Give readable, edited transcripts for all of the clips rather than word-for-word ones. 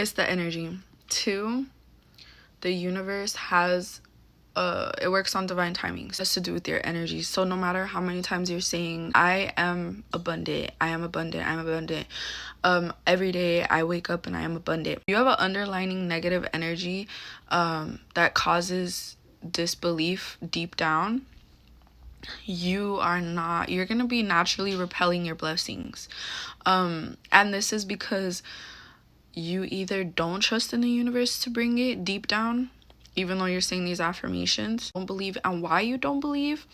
It's the energy. 2, the universe has it works on divine timing. So it has to do with your energy. So no matter how many times you're saying I am abundant, I am abundant, I'm abundant, every day I wake up and I am abundant, you have an underlining negative energy that causes disbelief deep down. You're gonna be naturally repelling your blessings, and this is because you either don't trust in the universe to bring it deep down, even though you're saying these affirmations, don't believe. And why you don't believe,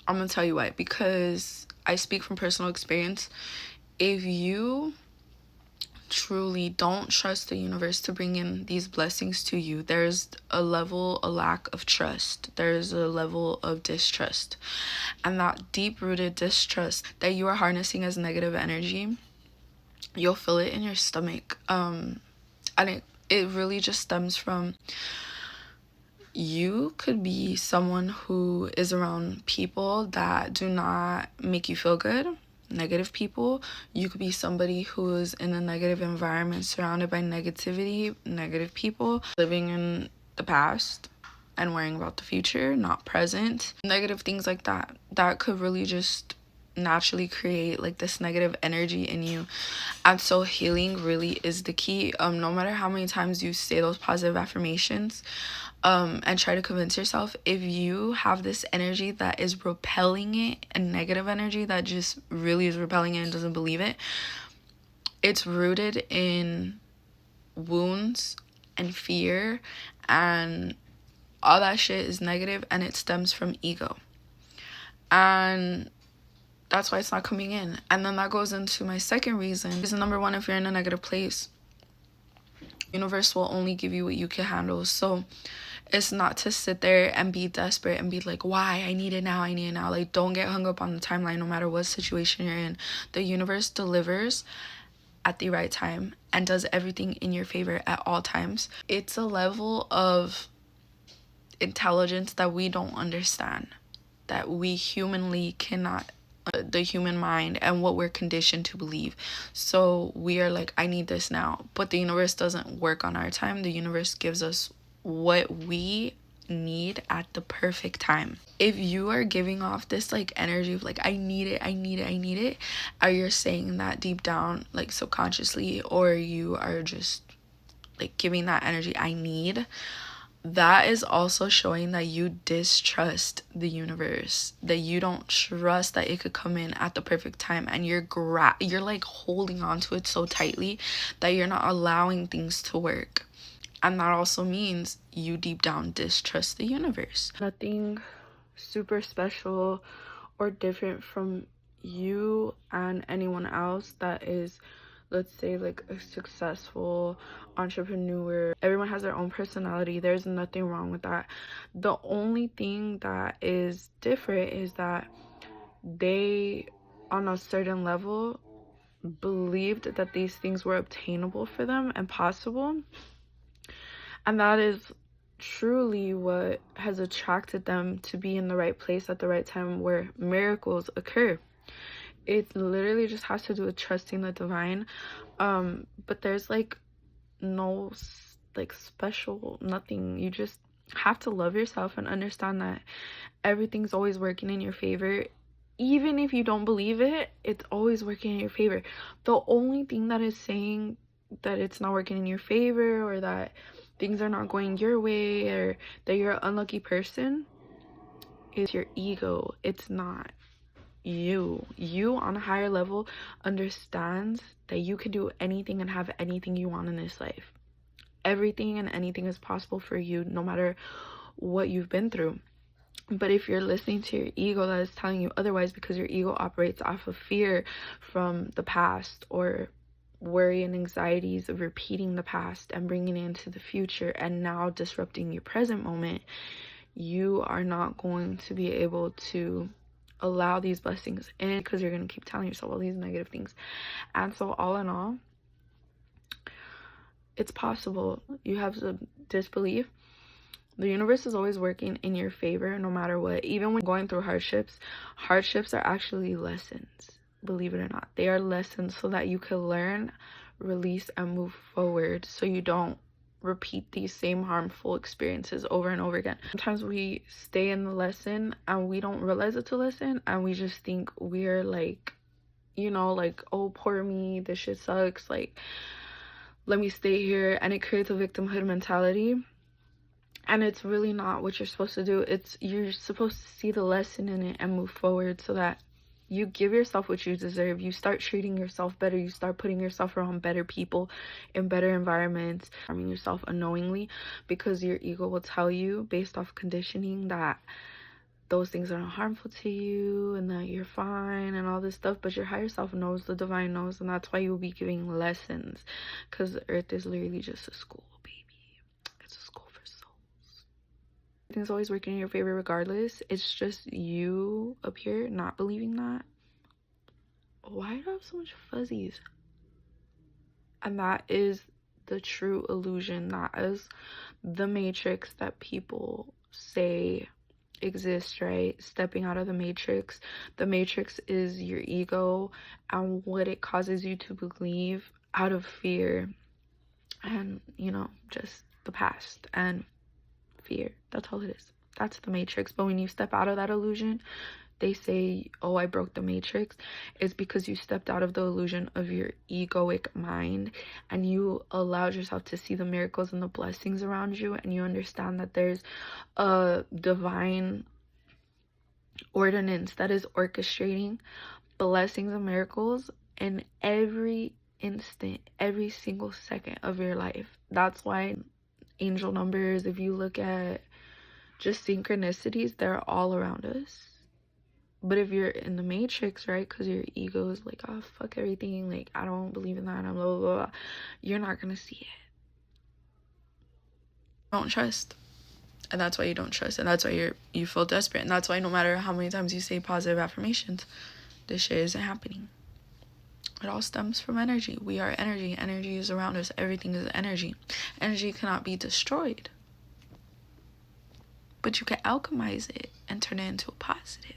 I'm gonna tell you why. Because I speak from personal experience. If you truly don't trust the universe to bring in these blessings to you, there's a lack of trust. There's a level of distrust. And that deep-rooted distrust that you are harnessing as negative energy, you'll feel it in your stomach. And it really just stems from, you could be someone who is around people that do not make you feel good, negative people. You could be somebody who is in a negative environment, surrounded by negativity, negative people, living in the past and worrying about the future, not present. Negative things like that could really just naturally create like this negative energy in you. And so healing really is the key. No matter how many times you say those positive affirmations, and try to convince yourself, if you have this energy that is repelling it, a negative energy that just really is repelling it and doesn't believe it, it's rooted in wounds and fear, and all that shit is negative, and it stems from ego. And that's why it's not coming in. And then that goes into my second reason. Reason number 1, if you're in a negative place, the universe will only give you what you can handle. So it's not to sit there and be desperate and be like, why? I need it now. Like, don't get hung up on the timeline no matter what situation you're in. The universe delivers at the right time and does everything in your favor at all times. It's a level of intelligence that we don't understand, that we humanly cannot, the human mind and what we're conditioned to believe. So we are like, I need this now. But the universe doesn't work on our time. The universe gives us what we need at the perfect time. If you are giving off this like energy of like, I need it, or you're saying that deep down, like subconsciously, or you are just like giving that energy, I need, that is also showing that you distrust the universe, that you don't trust that it could come in at the perfect time, and you're like holding on to it so tightly that you're not allowing things to work. And that also means you deep down distrust the universe. Nothing super special or different from you and anyone else that is, let's say, like a successful entrepreneur. Everyone has their own personality. There's nothing wrong with that. The only thing that is different is that they, on a certain level, believed that these things were obtainable for them and possible. And that is truly what has attracted them to be in the right place at the right time where miracles occur. It literally just has to do with trusting the divine. But there's like no like special nothing. You just have to love yourself and understand that everything's always working in your favor. Even if you don't believe it, it's always working in your favor. The only thing that is saying that it's not working in your favor, or that things are not going your way, or that you're an unlucky person, is your ego. It's not you. You on a higher level understands that you can do anything and have anything you want in this life. Everything and anything is possible for you, no matter what you've been through. But if you're listening to your ego that is telling you otherwise, because your ego operates off of fear from the past, or worry and anxieties of repeating the past and bringing it into the future and now disrupting your present moment, you are not going to be able to allow these blessings in, because you're going to keep telling yourself all these negative things. And so all in all, it's possible. You have the disbelief. The universe is always working in your favor no matter what. Even when going through hardships are actually lessons. Believe it or not, they are lessons so that you can learn release and move forward so you don't repeat these same harmful experiences over and over again. Sometimes we stay in the lesson and we don't realize it's a lesson, and we just think we're like, you know, like, oh, poor me, this shit sucks, like, let me stay here. And it creates a victimhood mentality, and it's really not what you're supposed to do. You're supposed to see the lesson in it and move forward so that you give yourself what you deserve. You start treating yourself better. You start putting yourself around better people in better environments, harming yourself unknowingly, because your ego will tell you, based off conditioning, that those things aren't harmful to you and that you're fine and all this stuff. But your higher self knows, the divine knows, and that's why you'll be giving lessons, because the earth is literally just a school, baby. It's a school for souls. Everything's always working in your favor regardless. It's just you up here not believing that. Why do I have so much fuzzies? And that is the true illusion. That is the matrix that people say exists, right? Stepping out of the matrix. The matrix is your ego and what it causes you to believe out of fear and, you know, just the past and fear. That's all it is. That's the matrix. But when you step out of that illusion, they say, oh, I broke the matrix. It's because you stepped out of the illusion of your egoic mind and you allowed yourself to see the miracles and the blessings around you, and you understand that there's a divine ordinance that is orchestrating blessings and miracles in every instant, every single second of your life. That's why angel numbers, if you look at just synchronicities, they're all around us. But if you're in the matrix, right, because your ego is like, oh, fuck everything, like, I don't believe in that, I'm blah, blah, blah, you're not gonna see it. Don't trust. And that's why you don't trust. And that's why you feel desperate. And that's why no matter how many times you say positive affirmations, this shit isn't happening. It all stems from energy. We are energy. Energy is around us. Everything is energy. Energy cannot be destroyed. But you can alchemize it and turn it into a positive.